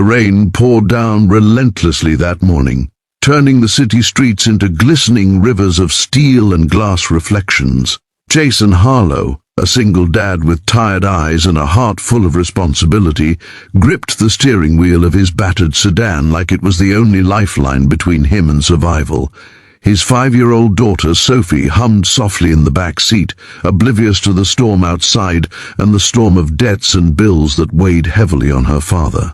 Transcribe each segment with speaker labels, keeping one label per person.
Speaker 1: The rain poured down relentlessly that morning, turning the city streets into glistening rivers of steel and glass reflections. Jason Harlow, a single dad with tired eyes and a heart full of responsibility, gripped the steering wheel of his battered sedan like it was the only lifeline between him and survival. His 5-year-old daughter, Sophie, hummed softly in the back seat, oblivious to the storm outside and the storm of debts and bills that weighed heavily on her father.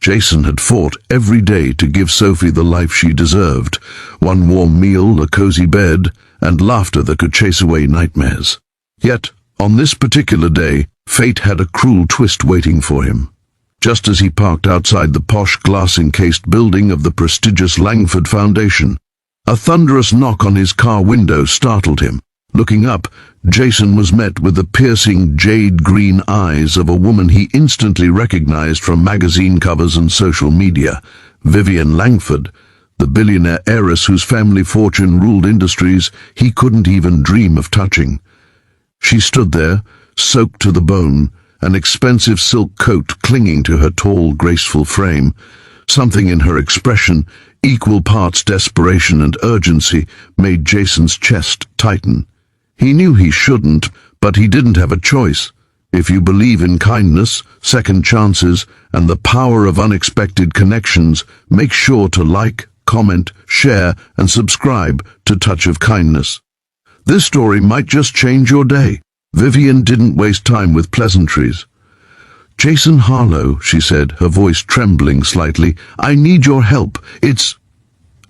Speaker 1: Jason had fought every day to give Sophie the life she deserved, one warm meal, a cozy bed, and laughter that could chase away nightmares. Yet, on this particular day, fate had a cruel twist waiting for him. Just as he parked outside the posh glass-encased building of the prestigious Langford Foundation, a thunderous knock on his car window startled him. Looking up, Jason was met with the piercing jade-green eyes of a woman he instantly recognized from magazine covers and social media, Vivian Langford, the billionaire heiress whose family fortune ruled industries he couldn't even dream of touching. She stood there, soaked to the bone, an expensive silk coat clinging to her tall, graceful frame. Something in her expression, equal parts desperation and urgency, made Jason's chest tighten. He knew he shouldn't, but he didn't have a choice. If you believe in kindness, second chances, and the power of unexpected connections, make sure to like, comment, share, and subscribe to Touch of Kindness. This story might just change your day. Vivian didn't waste time with pleasantries. "Jason Harlow," she said, her voice trembling slightly, "I need your help. It's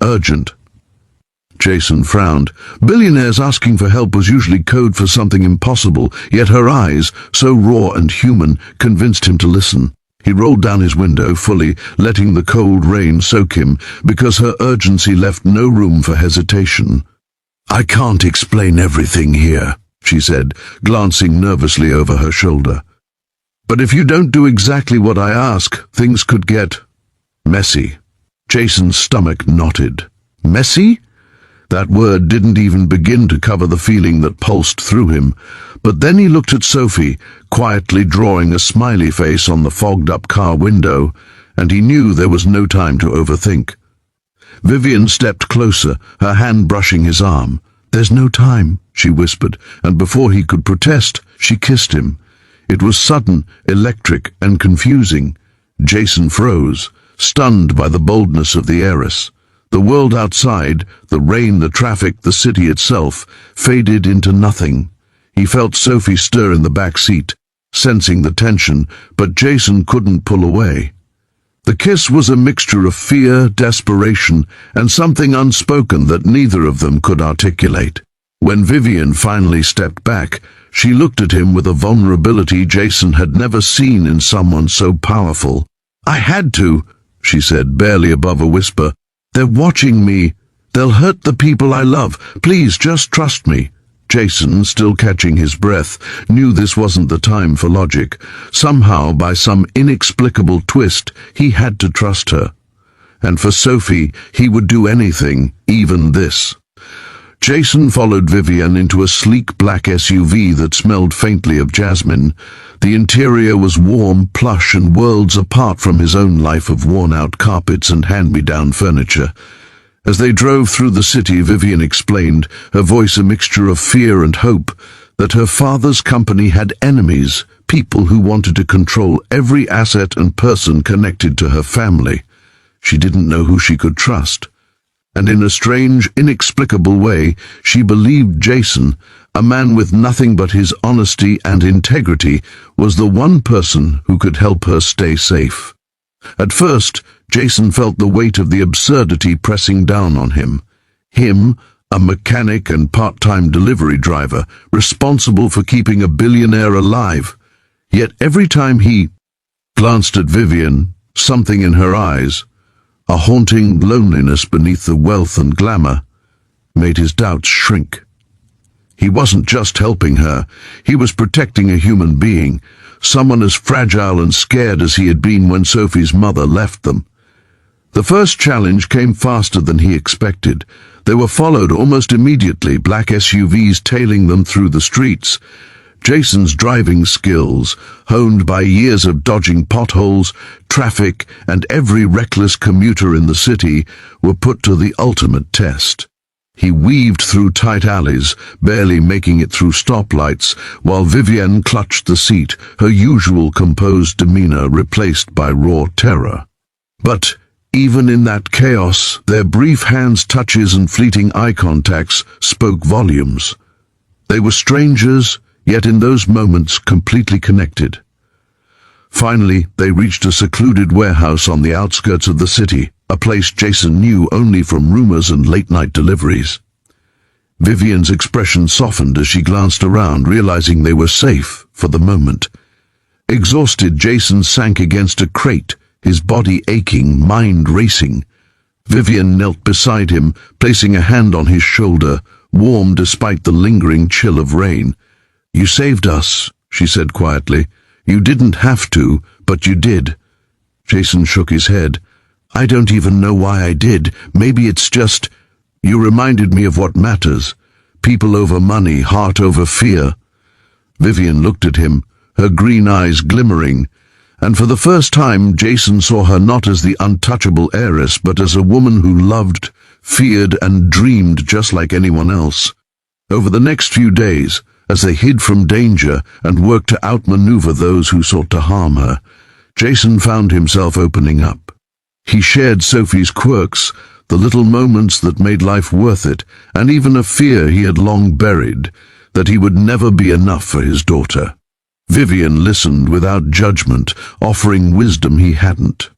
Speaker 1: urgent." Jason frowned. Billionaires asking for help was usually code for something impossible, yet her eyes, so raw and human, convinced him to listen. He rolled down his window fully, letting the cold rain soak him, because her urgency left no room for hesitation. "I can't explain everything here," she said, glancing nervously over her shoulder. "But if you don't do exactly what I ask, things could get messy." Jason's stomach knotted. Messy? That word didn't even begin to cover the feeling that pulsed through him. But then he looked at Sophie, quietly drawing a smiley face on the fogged-up car window, and he knew there was no time to overthink. Vivian stepped closer, her hand brushing his arm. "There's no time," she whispered, and before he could protest, she kissed him. It was sudden, electric, and confusing. Jason froze, stunned by the boldness of the heiress. The world outside, the rain, the traffic, the city itself, faded into nothing. He felt Sophie stir in the back seat, sensing the tension, but Jason couldn't pull away. The kiss was a mixture of fear, desperation, and something unspoken that neither of them could articulate. When Vivian finally stepped back, she looked at him with a vulnerability Jason had never seen in someone so powerful. "I had to," she said, barely above a whisper. "They're watching me. They'll hurt the people I love. Please, just trust me." Jason, still catching his breath, knew this wasn't the time for logic. Somehow, by some inexplicable twist, he had to trust her. And for Sophie, he would do anything, even this. Jason followed Vivian into a sleek black SUV that smelled faintly of jasmine. The interior was warm, plush, and worlds apart from his own life of worn-out carpets and hand-me-down furniture. As they drove through the city, Vivian explained, her voice a mixture of fear and hope, that her father's company had enemies, people who wanted to control every asset and person connected to her family. She didn't know who she could trust. And in a strange, inexplicable way, she believed Jason, a man with nothing but his honesty and integrity, was the one person who could help her stay safe. At first, Jason felt the weight of the absurdity pressing down on him. Him, a mechanic and part-time delivery driver, responsible for keeping a billionaire alive. Yet every time he glanced at Vivian, something in her eyes, a haunting loneliness beneath the wealth and glamour, made his doubts shrink. He wasn't just helping her, he was protecting a human being, someone as fragile and scared as he had been when Sophie's mother left them. The first challenge came faster than he expected. They were followed almost immediately, black SUVs tailing them through the streets. Jason's driving skills, honed by years of dodging potholes, traffic, and every reckless commuter in the city, were put to the ultimate test. He weaved through tight alleys, barely making it through stoplights, while Vivienne clutched the seat, her usual composed demeanor replaced by raw terror. But even in that chaos, their brief hands touches and fleeting eye contacts spoke volumes. They were strangers, yet in those moments completely connected. Finally, they reached a secluded warehouse on the outskirts of the city, a place Jason knew only from rumors and late-night deliveries. Vivienne's expression softened as she glanced around, realizing they were safe for the moment. Exhausted, Jason sank against a crate, his body aching, mind racing. Vivienne knelt beside him, placing a hand on his shoulder, warm despite the lingering chill of rain. "You saved us," she said quietly. "You didn't have to, but you did." Jason shook his head. "I don't even know why I did. Maybe it's just, you reminded me of what matters. People over money, heart over fear." Vivienne looked at him, her green eyes glimmering, and for the first time Jason saw her not as the untouchable heiress, but as a woman who loved, feared, and dreamed just like anyone else. Over the next few days, as they hid from danger and worked to outmaneuver those who sought to harm her, Jason found himself opening up. He shared Sophie's quirks, the little moments that made life worth it, and even a fear he had long buried, that he would never be enough for his daughter. Vivienne listened without judgment, offering wisdom he hadn't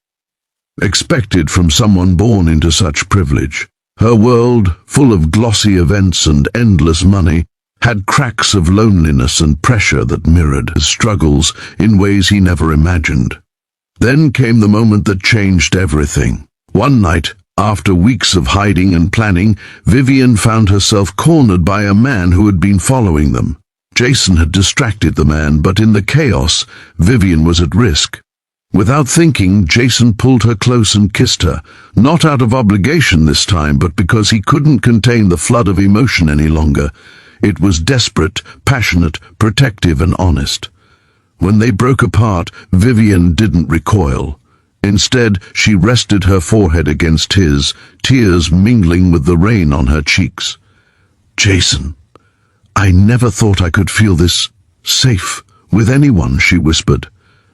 Speaker 1: expected from someone born into such privilege. Her world, full of glossy events and endless money, had cracks of loneliness and pressure that mirrored his struggles in ways he never imagined. Then came the moment that changed everything. One night, after weeks of hiding and planning, Vivienne found herself cornered by a man who had been following them. Jason had distracted the man, but in the chaos, Vivienne was at risk. Without thinking, Jason pulled her close and kissed her, not out of obligation this time, but because he couldn't contain the flood of emotion any longer. It was desperate, passionate, protective, and honest. When they broke apart, Vivienne didn't recoil. Instead, she rested her forehead against his, tears mingling with the rain on her cheeks. "Jason, I never thought I could feel this safe with anyone," she whispered.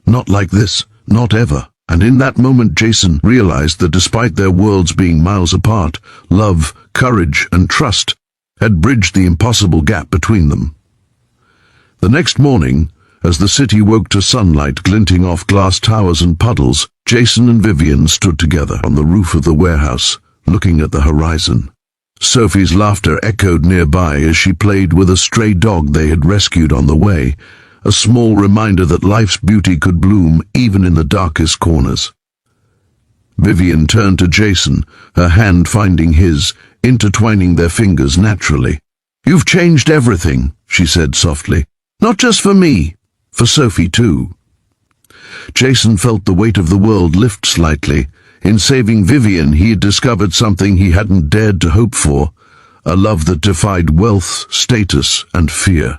Speaker 1: "Not like this, not ever." And in that moment, Jason realized that despite their worlds being miles apart, love, courage, and trust had bridged the impossible gap between them. The next morning, as the city woke to sunlight glinting off glass towers and puddles, Jason and Vivienne stood together on the roof of the warehouse, looking at the horizon. Sophie's laughter echoed nearby as she played with a stray dog they had rescued on the way, a small reminder that life's beauty could bloom even in the darkest corners. Vivienne turned to Jason, her hand finding his, intertwining their fingers naturally. "You've changed everything," she said softly. "Not just for me, for Sophie too." Jason felt the weight of the world lift slightly. In saving Vivienne, he had discovered something he hadn't dared to hope for, a love that defied wealth, status, and fear.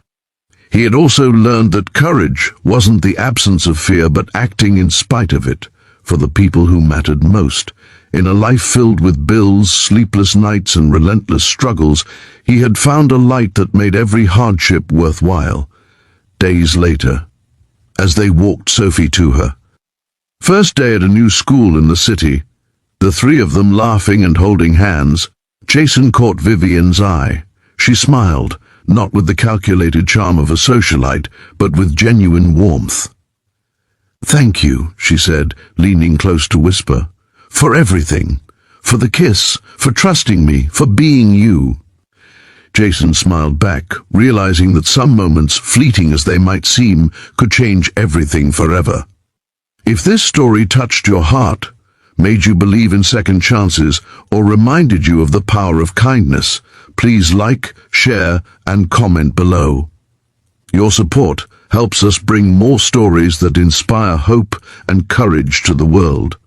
Speaker 1: He had also learned that courage wasn't the absence of fear, but acting in spite of it, for the people who mattered most. In a life filled with bills, sleepless nights, and relentless struggles, he had found a light that made every hardship worthwhile. Days later, as they walked Sophie to her, first day at a new school in the city, the three of them laughing and holding hands, Jason caught Vivienne's eye. She smiled, not with the calculated charm of a socialite, but with genuine warmth. "Thank you," she said, leaning close to whisper, "for everything, for the kiss, for trusting me, for being you." Jason smiled back, realizing that some moments, fleeting as they might seem, could change everything forever. If this story touched your heart, made you believe in second chances, or reminded you of the power of kindness, please like, share, and comment below. Your support helps us bring more stories that inspire hope and courage to the world.